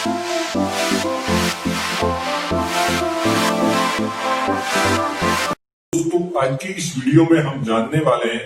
दोस्तों आज की इस वीडियो में हम जानने वाले हैं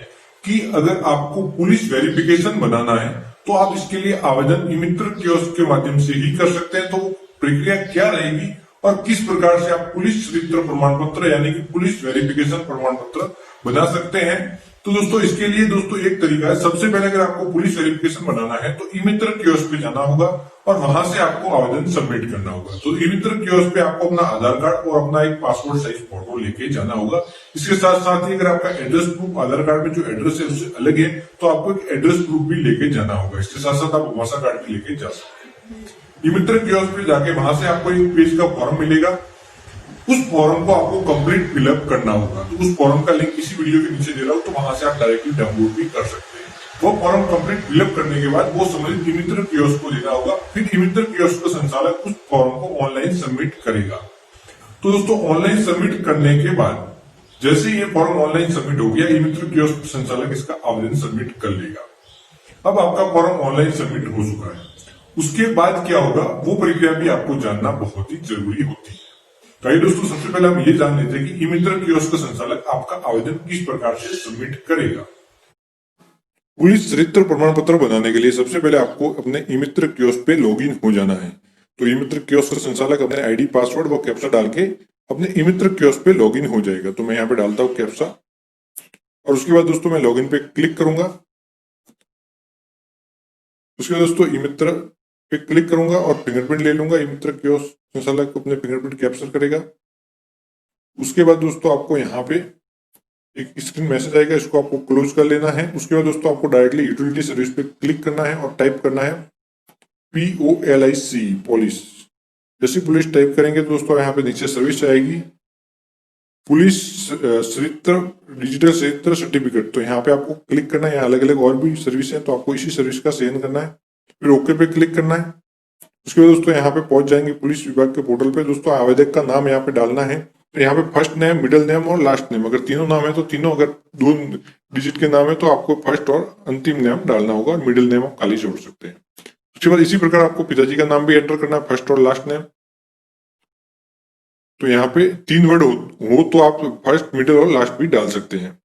कि अगर आपको पुलिस वेरिफिकेशन बनाना है तो आप इसके लिए आवेदन ई-मित्र कियोस्क के माध्यम से ही कर सकते हैं। तो प्रक्रिया क्या रहेगी और किस प्रकार से आप पुलिस चरित्र प्रमाण पत्र यानी कि पुलिस वेरिफिकेशन प्रमाण पत्र बना सकते हैं। तो दोस्तों इसके लिए दोस्तों एक तरीका है। सबसे पहले अगर आपको पुलिस वेरिफिकेशन बनाना है तो ई-मित्र कियोस्क पे जाना होगा और वहां से आपको आवेदन सबमिट करना होगा। तो ई-मित्र कियोस्क पे आपको अपना आधार कार्ड और अपना एक पासपोर्ट साइज फोटो लेके जाना होगा। इसके साथ साथ ही अगर आपका एड्रेस प्रूफ आधार कार्ड में जो एड्रेस है उससे अलग है तो आपको एक एड्रेस प्रूफ भी लेके जाना होगा। इसके साथ साथ आप वासा कार्ड भी लेके जा सकते हैं। ई-मित्र कियोस्क पे जाके वहां से आपको एक पेज का फॉर्म मिलेगा। उस फॉर्म को आपको कंप्लीट फिलअप करना होगा। तो उस फॉर्म का लिंक इसी वीडियो के नीचे दे रहा हूं, तो वहां से आप डायरेक्टली डाउनलोड भी कर सकते हैं। वो फॉर्म कंप्लीट फिलअप करने के बाद वो संबंधित ई-मित्र कियोस्क को देना होगा। फिर ई-मित्र कियोस्क का संचालक उस फॉर्म को ऑनलाइन सबमिट करेगा। तो दोस्तों ऑनलाइन सबमिट करने के बाद जैसे ये फॉर्म ऑनलाइन सबमिट हो गया, ई-मित्र कियोस्क संचालक इसका आवेदन सबमिट कर लेगा। अब आपका फॉर्म ऑनलाइन सबमिट हो चुका है। उसके बाद क्या होगा वो प्रक्रिया भी आपको जानना बहुत ही जरूरी होती है। तो आइए दोस्तों सबसे पहले हम ये जान लेते हैं कि ई-मित्र कियोस्क का संचालक आपका आवेदन किस प्रकार से सबमिट करेगा। पुलिस चरित्र प्रमाण पत्र बनाने के लिए सबसे पहले आपको अपने ई-मित्र कियोस्क पे लॉगिन हो जाना है। तो ई-मित्र कियोस्क का संचालक अपने आईडी पासवर्ड व कैप्चा डाल के अपने ई-मित्र कियोस्क पे लॉगिन हो जाएगा। तो मैं यहाँ पे डालता हूँ कैप्चा और उसके बाद दोस्तों मैं लॉगिन पे क्लिक करूंगा। उसके बाद दोस्तों ई-मित्र पे क्लिक करूंगा और फिंगरप्रिंट ले लूंगा। ई-मित्र कियोस्क संचालक अपने फिंगरप्रिंट कैप्चर करेगा। उसके बाद दोस्तों आपको यहाँ पे एक स्क्रीन मैसेज आएगा, इसको आपको क्लोज कर लेना है। उसके बाद दोस्तों आपको डायरेक्टली यूटिलिटी सर्विस पे क्लिक करना है और टाइप करना है POLIC पुलिस। जैसे पुलिस टाइप करेंगे तो दोस्तों यहाँ पे नीचे सर्विस आएगी पुलिस चरित्र डिजिटल चरित्र सर्टिफिकेट। तो यहाँ पे आपको क्लिक करना है। यहाँ अलग अलग और भी सर्विस है तो आपको इसी सर्विस का चयन करना है, फिर ओके पे क्लिक करना है। उसके बाद दोस्तों यहाँ पे पहुंच जाएंगे पुलिस विभाग के पोर्टल पे। दोस्तों आवेदक का नाम यहाँ पे डालना है। तो यहाँ पे फर्स्ट नेम, मिडिल नेम और लास्ट नेम, अगर तीनों नाम है तो तीनों, अगर 2 डिजिट के नाम है तो आपको फर्स्ट और अंतिम नाम डालना होगा और मिडिल नेम आप खाली छोड़ सकते हैं। उसके बाद इसी प्रकार आपको पिताजी का नाम भी एंटर करना है, फर्स्ट और लास्ट नेम। तो यहाँ पे 3 वर्ड हो तो आप फर्स्ट, मिडिल और लास्ट भी डाल सकते हैं।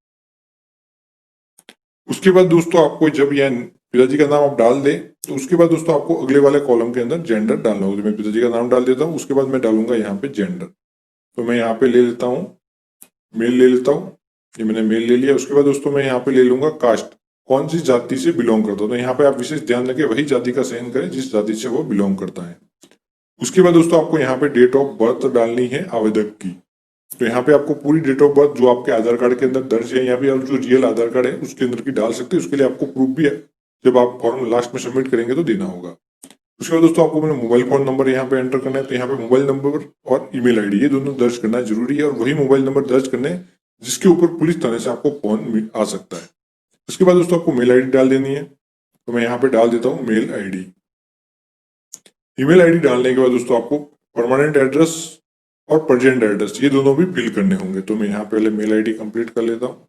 उसके बाद दोस्तों आपको जब यह पिताजी का नाम आप डाल दे तो उसके बाद दोस्तों आपको अगले वाले कॉलम के अंदर जेंडर डालना होगा। तो मैं पिताजी का नाम डाल देता हूँ। उसके बाद मैं डालूंगा यहाँ पे जेंडर। तो मैं यहाँ पे ले लेता हूँ मेल, ले लेता हूँ। ये मैंने मेल ले लिया। उसके बाद दोस्तों मैं यहाँ पे ले लूंगा कास्ट, कौन सी जाति से बिलोंग करता हूँ। तो यहाँ पे आप विशेष ध्यान रखें वही जाति का चयन करें जिस जाति से वो बिलोंग करता है। उसके बाद दोस्तों आपको यहाँ पे डेट ऑफ बर्थ डालनी है आवेदक की। तो यहाँ पे आपको पूरी डेट ऑफ बर्थ जो आपके आधार कार्ड के अंदर दर्ज है या फिर जो रियल आधार कार्ड है उसके अंदर की डाल सकते हैं। उसके लिए आपको प्रूफ भी है, जब आप फॉर्म लास्ट में सबमिट करेंगे तो देना होगा। उसके बाद दोस्तों आपको मेरा मोबाइल फोन नंबर यहाँ पे एंटर करना है। तो यहाँ पे मोबाइल नंबर और ईमेल आईडी ये दोनों दर्ज करना जरूरी है और वही मोबाइल नंबर दर्ज करने जिसके ऊपर पुलिस थाने से आपको फोन आ सकता है। उसके बाद दोस्तों आपको मेल आईडी डाल देनी है। तो मैं यहाँ पे डाल देता हूँ मेल आईडी। ईमेल आईडी डालने के बाद दोस्तों आपको परमानेंट एड्रेस और प्रेजेंट एड्रेस ये दोनों भी फिल करने होंगे। तो मैं यहाँ पहले मेल आईडी कंप्लीट कर लेता हूँ।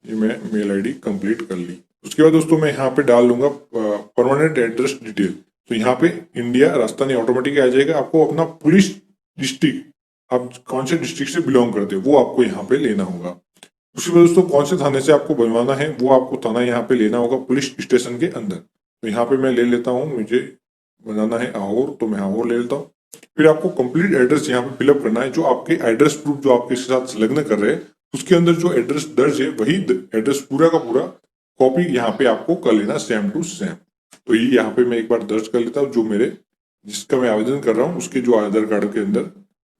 ये मैं मेल आईडी कंप्लीट कर ली। उसके बाद दोस्तों मैं यहाँ पे डाल लूंगा परमानेंट एड्रेस डिटेल। तो यहाँ पे इंडिया राजस्थान ऑटोमेटिक आ जाएगा। आपको अपना पुलिस डिस्ट्रिक्ट, आप कौन से डिस्ट्रिक्ट से बिलोंग करते हो वो आपको यहाँ पे लेना होगा। उसके बाद दोस्तों कौन से थाने से आपको बनवाना है वो आपको थाना यहाँ पे लेना होगा पुलिस स्टेशन के अंदर। तो यहाँ पे मैं ले लेता हूँ, मुझे बनाना है आहोर, तो मैं आहोर ले लेता हूँ। फिर आपको कंप्लीट एड्रेस यहाँ पे फिलअप करना है। जो आपके एड्रेस प्रूफ जो आपके साथ संलग्न कर रहे हैं उसके अंदर जो एड्रेस दर्ज है वही एड्रेस पूरा का पूरा कॉपी यहाँ पे आपको कर लेना सेम टू सेम। तो ये यहाँ पे मैं एक बार दर्ज कर लेता हूँ। जो मेरे जिसका मैं आवेदन कर रहा हूँ उसके जो आधार कार्ड के अंदर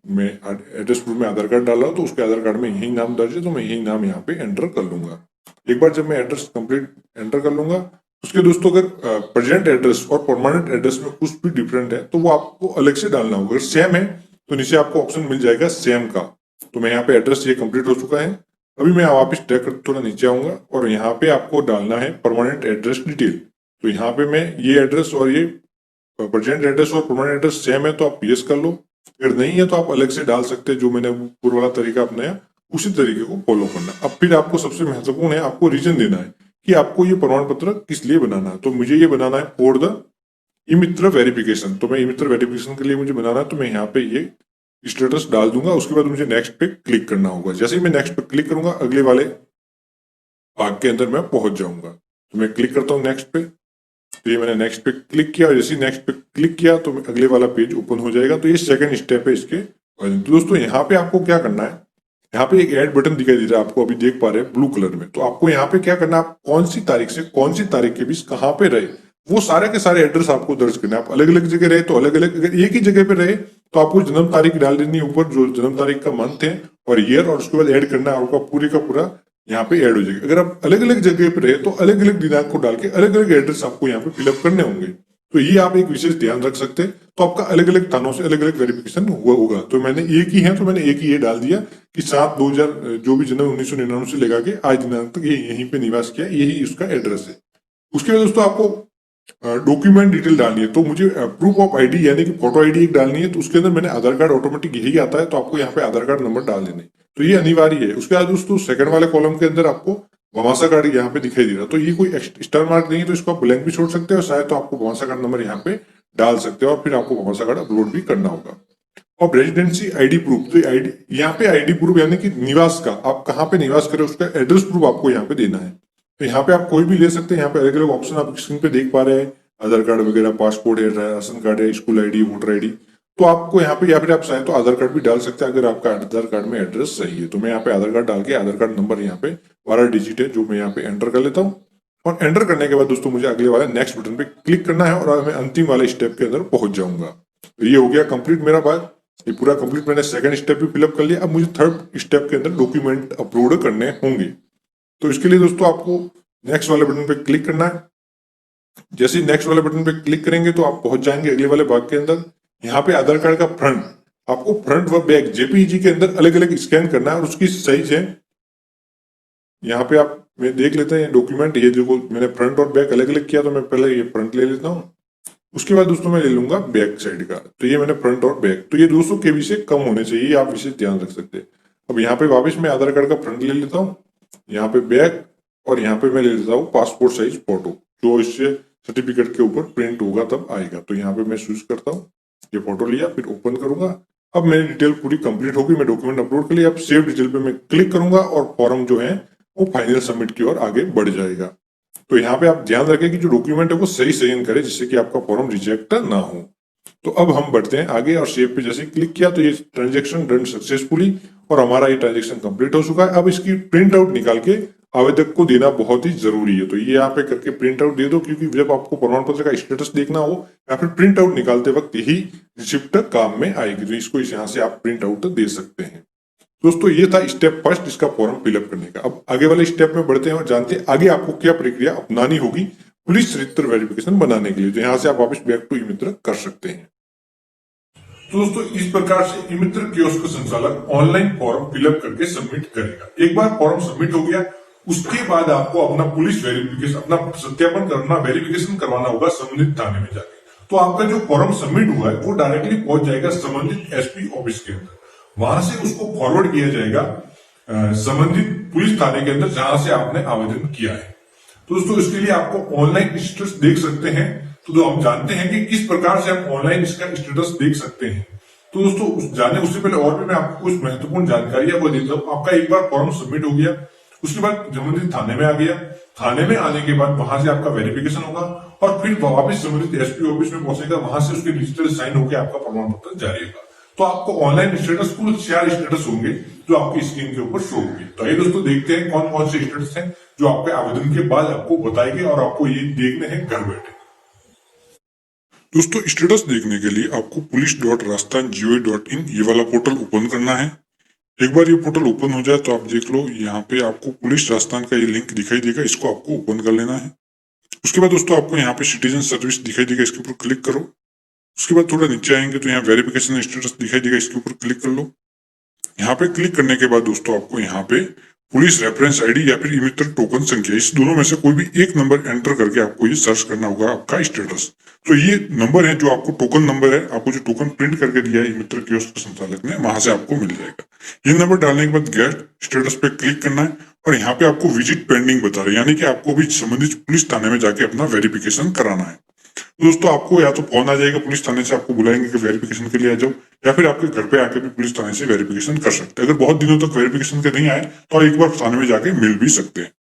मैं एड्रेस प्रूफ में आधार कार्ड डाल रहा हूँ तो उसके आधार कार्ड में यही नाम दर्ज है तो मैं यही नाम यहाँ पे एंटर कर लूंगा। एक बार जब मैं एड्रेस कंप्लीट एंटर कर लूंगा उसके दोस्तों अगर प्रेजेंट एड्रेस और परमानेंट एड्रेस में कुछ भी डिफरेंट है तो वो आपको अलग से डालना होगा। अगर सेम है तो नीचे आपको ऑप्शन मिल जाएगा सेम का। तो मैं यहाँ पे एड्रेस ये कंप्लीट हो चुका है। अभी मैं वापिस टैग कर थोड़ा नीचे आऊंगा और यहाँ पे आपको डालना है परमानेंट एड्रेस डिटेल। तो यहाँ पे मैं ये एड्रेस और ये प्रेजेंट एड्रेस और परमानेंट एड्रेस सेम है तो आप यस कर लो, अगर नहीं है तो आप अलग से डाल सकते हैं। जो मैंने पूर्व वाला तरीका अपनाया उसी तरीके को फॉलो करना। अब फिर आपको सबसे महत्वपूर्ण है आपको रीजन देना है कि आपको ये प्रमाण पत्र किस लिए बनाना है। तो मुझे ये बनाना है for the E Mitra verification. तो मैं ई मित्र वेरिफिकेशन के लिए मुझे बनाना है, तो मैं यहाँ पे ये स्टेटस डाल दूंगा। उसके बाद मुझे नेक्स्ट पे क्लिक करना होगा। जैसे ही मैं नेक्स्ट पे क्लिक करूंगा अगले वाले भाग के अंदर मैं पहुंच जाऊंगा। तो मैं क्लिक करता हूँ नेक्स्ट पे। तो ये मैंने नेक्स्ट पे क्लिक किया, और जैसे ही नेक्स्ट पे क्लिक किया तो अगले वाला पेज ओपन हो जाएगा। तो ये सेकंड स्टेप है इसके। तो दोस्तों यहाँ पे आपको क्या करना है, यहाँ पे एक ऐड बटन दिखाई दे रहा है, आपको अभी देख पा रहे हैं ब्लू कलर में। तो आपको यहाँ पे क्या करना है, आप कौन सी तारीख से कौन सी तारीख के बीच कहाँ पे रहे, वो सारे के सारे एड्रेस आपको दर्ज करना है। आप अलग अलग जगह रहे तो अलग अलग, अगर एक ही जगह पे रहे तो आपको जन्म तारीख डाल देनी है ऊपर, जो जन्म तारीख का मंथ है और ईयर, और उसके बाद ऐड करना है। आपका पूरे का पूरा यहाँ पे ऐड हो जाएगा। अगर आप अलग अलग जगह पे रहे तो अलग अलग दिनांक को डाल के अलग अलग एड्रेस आपको यहाँ पे फिलअप करने होंगे। तो ये आप एक विशेष ध्यान रख सकते हैं। तो आपका अलग अलग थानों से अलग अलग वेरिफिकेशन हुआ होगा। तो मैंने एक ही है तो मैंने एक ही ये डाल दिया कि 7/2000 जो भी जन्म 1999 से लेकर के आज दिनांक तक ये यहीं पे निवास किया, यही उसका एड्रेस है। उसके बाद दोस्तों आपको डॉक्यूमेंट डिटेल डालनी है। तो मुझे प्रूफ ऑफ आईडी यानी कि फोटो आईडी एक डालनी है। तो उसके अंदर मैंने आधार कार्ड ऑटोमेटिक यही आता है, तो आपको यहाँ पे आधार कार्ड नंबर डाल देने, तो ये अनिवार्य है। उसके बाद दोस्तों सेकंड वाले कॉलम के अंदर आपको भवासा कार्ड यहाँ पे दिखाई दे रहा है। तो ये कोई स्टार मार्क नहीं है, तो इसको आप ब्लैंक भी छोड़ सकते हैं, और शायद तो आपको भवासा कार्ड नंबर यहाँ पे डाल सकते हो, और फिर आपको भवासा कार्ड अपलोड भी करना होगा। और रेजिडेंसी आईडी प्रूफ, तो आईडी यहाँ पे आईडी प्रूफ यानी कि निवास का, आप कहाँ पे निवास करें उसका एड्रेस प्रूफ आपको यहाँ पे देना है। तो यहाँ पे आप कोई भी ले सकते हैं। यहाँ पे अलग अलग ऑप्शन आप स्क्रीन पे देख पा रहे हैं, आधार कार्ड वगैरह, पासपोर्ट है, राशन कार्ड है, स्कूल आईडी, वोटर आईडी। तो आपको यहाँ पे, या फिर आप चाहे तो आधार कार्ड भी डाल सकते हैं अगर आपका आधार कार्ड में एड्रेस सही है। तो मैं यहाँ पे आधार कार्ड डाल के आधार कार्ड नंबर यहाँ पे 12 डिजिट है जो मैं यहाँ पे एंटर कर लेता हूँ। और एंटर करने के बाद दोस्तों मुझे अगले वाले नेक्स्ट बटन पे क्लिक करना है, और मैं अंतिम वाले स्टेप के अंदर पहुंच जाऊंगा। तो ये हो गया कंप्लीट मेरा भाग, ये पूरा कंप्लीट। मैंने सेकंड स्टेप भी फिलअप कर लिया। अब मुझे थर्ड स्टेप के अंदर डॉक्यूमेंट अपलोड करने होंगे। तो इसके लिए दोस्तों आपको नेक्स्ट वाले बटन पे क्लिक करना है। जैसे नेक्स्ट वाले बटन पे क्लिक करेंगे तो आप पहुंच जाएंगे अगले वाले भाग के अंदर। यहाँ पे आधार कार्ड का फ्रंट, आपको फ्रंट व बैक जेपीईजी के अंदर अलग अलग स्कैन करना है, और उसकी साइज है यहाँ पे आप मैं देख लेते हैं डॉक्यूमेंट। ये देखो मैंने फ्रंट और बैक अलग अलग किया, तो मैं पहले ये फ्रंट ले लेता हूँ। उसके बाद दोस्तों मैं ले लूंगा बैक साइड का। तो ये मैंने फ्रंट और बैक, तो ये 200 KB से कम होने चाहिए, आप विशेष ध्यान रख सकते हैं। अब यहाँ पे वापस मैं आधार कार्ड का फ्रंट ले लेता हूँ, यहाँ पे बैक, और यहाँ पे मैं ले लेता हूँ पासपोर्ट साइज फोटो, जो इससे सर्टिफिकेट के ऊपर प्रिंट होगा तब आएगा। तो यहाँ पे मैं चूज करता हूँ, ये फोटो लिया, फिर ओपन करूंगा। अब मेरी डिटेल पूरी कंप्लीट होगी, मैं डॉक्यूमेंट अपलोड कर लिया। अब सेव डिटेल पे मैं क्लिक करूंगा, और फॉर्म जो है वो फाइनल सबमिट की ओर आगे बढ़ जाएगा। तो यहाँ पे आप ध्यान रखें कि जो डॉक्यूमेंट है वो सही चयन करें, जिससे कि आपका फॉर्म रिजेक्ट ना हो। तो अब हम बढ़ते हैं आगे, और सेव पे जैसे क्लिक किया तो ये ट्रांजेक्शन डन सक्सेसफुली, और हमारा ये ट्रांजेक्शन कंप्लीट हो चुका है। अब इसकी प्रिंट आउट निकाल के आवेदक को देना बहुत ही जरूरी है। तो ये यहाँ पे करके प्रिंट आउट दे दो, क्योंकि जब आपको प्रमाण पत्र का स्टेटस देखना हो या फिर प्रिंट आउट निकालते वक्त यही रिसिप्ट काम में आएगी। तो इसको यहाँ से आप प्रिंट आउट दे सकते हैं। दोस्तों ये था स्टेप फर्स्ट इसका फॉर्म फिलअप करने का। अब आगे वाले स्टेप में बढ़ते हैं और जानते हैं आगे आपको क्या प्रक्रिया अपनानी होगी पुलिस चरित्र वेरिफिकेशन बनाने के लिए। तो यहाँ से आप वापस बैक टू ई-मित्र कर सकते हैं। तो दोस्तों इस प्रकार से ई-मित्र कियोस्क का संचालक ऑनलाइन फॉर्म फिलअप करके सबमिट करेगा। एक बार फॉर्म सबमिट हो गया, उसके बाद आपको अपना पुलिस वेरिफिकेशन, अपना सत्यापन करना, वेरिफिकेशन करवाना होगा संबंधित थाने में जाके। तो आपका जो फॉर्म सबमिट हुआ है वो डायरेक्टली पहुंच जाएगा संबंधित एसपी ऑफिस के अंदर। वहां से उसको फॉरवर्ड किया जाएगा संबंधित पुलिस थाने के अंदर जहां से आपने आवेदन किया है। तो दोस्तों इसके लिए आपको ऑनलाइन स्टेटस देख सकते हैं। तो हम जानते हैं कि किस प्रकार से हम ऑनलाइन इसका स्टेटस देख सकते हैं। तो दोस्तों जाने उससे पहले और भी मैं आपको कुछ महत्वपूर्ण जानकारियां वो देता हूँ। आपका एक बार फॉर्म सबमिट हो गया, उसके बाद संबंधित थाने में आ गया। थाने में आने के बाद वहां से आपका वेरिफिकेशन होगा, और फिर वापिस संबंधित एसपी ऑफिस में पहुंचेगा। वहां से उसके डिजिटल साइन होकर आपका प्रमाण पत्र जारी होगा। तो आपको ऑनलाइन स्टेटस कुल 4 स्टेटस होंगे जो आपकी स्क्रीन के ऊपर शो होंगे। तो आइए दोस्तों देखते हैं कौन कौन से स्टेटस हैं जो आपके आवेदन के बाद आपको बताएंगे, और आपको ये देखने हैं घर बैठे। दोस्तों स्टेटस देखने के लिए आपको police.rajasthan.gov.in ये वाला पोर्टल ओपन करना है। एक बार ये पोर्टल ओपन हो जाए तो आप देख लो यहाँ पे आपको पुलिस राजस्थान का ये लिंक दिखाई देगा, इसको आपको ओपन कर लेना है। उसके बाद दोस्तों आपको यहाँ पे सिटीजन सर्विस दिखाई देगा, इसके ऊपर क्लिक करो। उसके बाद थोड़ा नीचे आएंगे तो यहाँ वेरिफिकेशन स्टेटस दिखाई देगा, इसके ऊपर क्लिक कर लो। यहाँ पे क्लिक करने के बाद दोस्तों आपको यहाँ पे पुलिस रेफरेंस आईडी या फिर ई-मित्र टोकन संख्या, इस दोनों में से कोई भी एक नंबर एंटर करके आपको ये सर्च करना होगा आपका स्टेटस। तो ये नंबर है जो आपको टोकन नंबर है, आपको जो टोकन प्रिंट करके दिया है ई-मित्र कियोस्क संचालक ने, वहां से आपको मिल जाएगा। ये नंबर डालने के बाद गेट स्टेटस पे क्लिक करना है, और यहाँ पे आपको विजिट पेंडिंग बता रहे हैं, यानी कि आपको भी संबंधित पुलिस थाने में जाके अपना वेरिफिकेशन कराना है। तो दोस्तों आपको या तो फोन आ जाएगा पुलिस थाने से, आपको बुलाएंगे कि वेरिफिकेशन के लिए आ जाओ, या फिर आपके घर पे आके भी पुलिस थाने से वेरिफिकेशन कर सकते हैं। अगर बहुत दिनों तक वेरिफिकेशन के नहीं आए तो एक बार थाने में जाके मिल भी सकते हैं।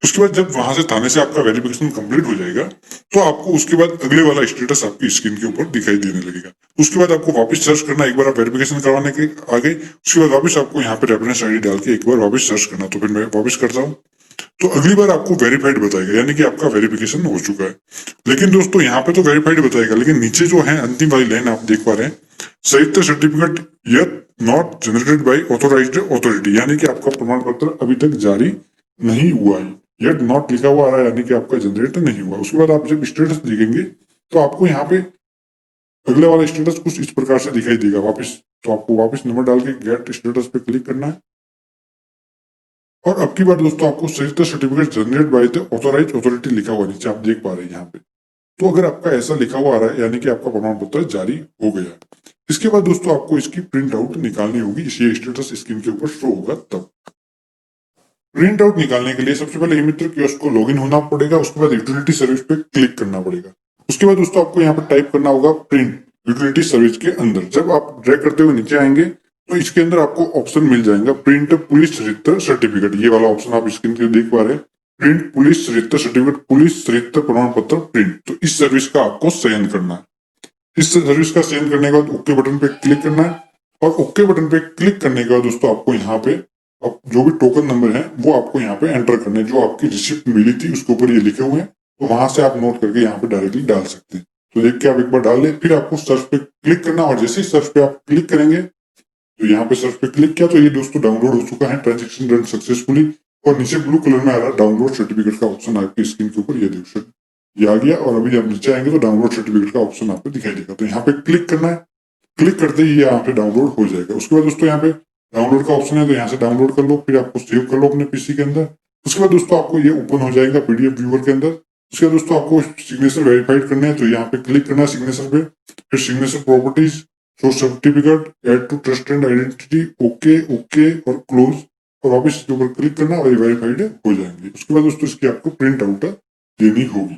उसके बाद जब वहां से थाने से आपका वेरिफिकेशन कंप्लीट हो जाएगा तो आपको उसके बाद अगले वाला स्टेटस आपकी स्क्रीन के ऊपर दिखाई देने लगेगा। उसके बाद आपको वापस सर्च करना, एक बार आप वेरिफिकेशन करवाने के आ गए उसके बाद वापस आपको यहाँ पे रेफरेंस आईडी डाल के एक बार वापस सर्च करना। तो फिर मैं वापस करता हूँ, तो अगली बार आपको वेरीफाइड बताएगा, यानी कि आपका वेरिफिकेशन हो चुका है। लेकिन दोस्तों यहाँ पे तो वेरीफाइड बताएगा, लेकिन नीचे जो है अंतिम वाली लाइन आप देख पा रहे हैं, संयुक्त certificate yet not generated by authorized authority, यानी कि आपका प्रमाण पत्र अभी तक जारी नहीं हुआ है। यट नॉट लिखा हुआ आ रहा है, यानी कि आपका जनरेट नहीं हुआ। उसके बाद आप जब स्टेटस देखेंगे तो आपको यहाँ पे अगले वाला स्टेटस कुछ इस प्रकार से दिखाई देगा वापस। तो आपको वापस नंबर डाल के गेट स्टेटस पे क्लिक करना है, और अब की बार दोस्तों आपको संयुक्त certificate generate by the authorize authority लिखा हुआ नीचे आप देख पा रहे हैं यहाँ पे। तो अगर आपका ऐसा लिखा हुआ आ रहा है यानी कि आपका प्रमाण पत्र जारी हो गया। इसके बाद दोस्तों आपको इसकी प्रिंट आउट निकालनी होगी, ये स्टेटस स्क्रीन के ऊपर शो होगा तब। प्रिंट आउट निकालने के लिए सबसे पहले ई-मित्र कियोस्क को लॉगिन होना पड़ेगा, उसके बाद यूटिलिटी सर्विस पे क्लिक करना पड़ेगा। उसके बाद दोस्तों आपको यहाँ पे टाइप करना होगा प्रिंट यूटिलिटी सर्विस के अंदर। जब आप ड्रैग करते हुए नीचे आएंगे तो इसके अंदर आपको ऑप्शन मिल जाएगा प्रिंट पुलिस चरित्र सर्टिफिकेट, ये वाला ऑप्शन आप स्क्रीन पे देख पा रहे हैं, प्रिंट पुलिस चरित्र सर्टिफिकेट, पुलिस चरित्र प्रमाण पत्र प्रिंट। तो इस सर्विस का आपको चयन करना है। इस सर्विस का चयन करने के बाद ओके बटन पे क्लिक करना है, और ओके बटन पे क्लिक करने के बाद दोस्तों आपको यहाँ पे अब जो भी टोकन नंबर है वो आपको यहाँ पे एंटर करने हैं। जो आपकी रिसिप्ट मिली थी उसके ऊपर ये लिखे हुए हैं, तो वहां से आप नोट करके यहाँ पे डायरेक्टली डाल सकते हैं। तो देख के आप एक बार डाल लें, फिर आपको सर्च पे क्लिक करना, और जैसे ही सर्च पे आप क्लिक करेंगे तो यहाँ पे सर्च पे क्लिक किया तो ये दोस्तों डाउनलोड हो चुका है, ट्रांजेक्शन डन सक्सेसफुली। और नीचे ब्लू कलर में आ रहा है डाउनलोड सर्टिफिकेट का ऑप्शन आपकी स्क्रीन के ऊपर, ये देख सकते ये आ गया। और अभी आप नीचे आएंगे तो डाउनलोड सर्टिफिकेट का ऑप्शन आपको दिखाई देगा, तो यहाँ पे क्लिक करना है। क्लिक करते ही ये यहाँ पे डाउनलोड हो जाएगा। उसके बाद दोस्तों यहाँ पे डाउनलोड का ऑप्शन है, तो यहाँ से डाउनलोड कर लो, फिर आपको सेव कर लो अपने पीसी के अंदर। उसके बाद दोस्तों आपको ये ओपन हो जाएगा पीडीएफ व्यूअर के अंदर। उसके बाद दोस्तों आपको सिग्नेचर वेरीफाइड करना है, तो यहाँ पे क्लिक करना है सिग्नेचर पे, फिर signature properties, show certificate, add to trust and identity, okay okay और क्लोज, और वापस इसके ऊपर क्लिक करना और ये वेरीफाइड हो जाएंगे। उसके बाद दोस्तों इसकी आपको प्रिंट आउट देनी होगी।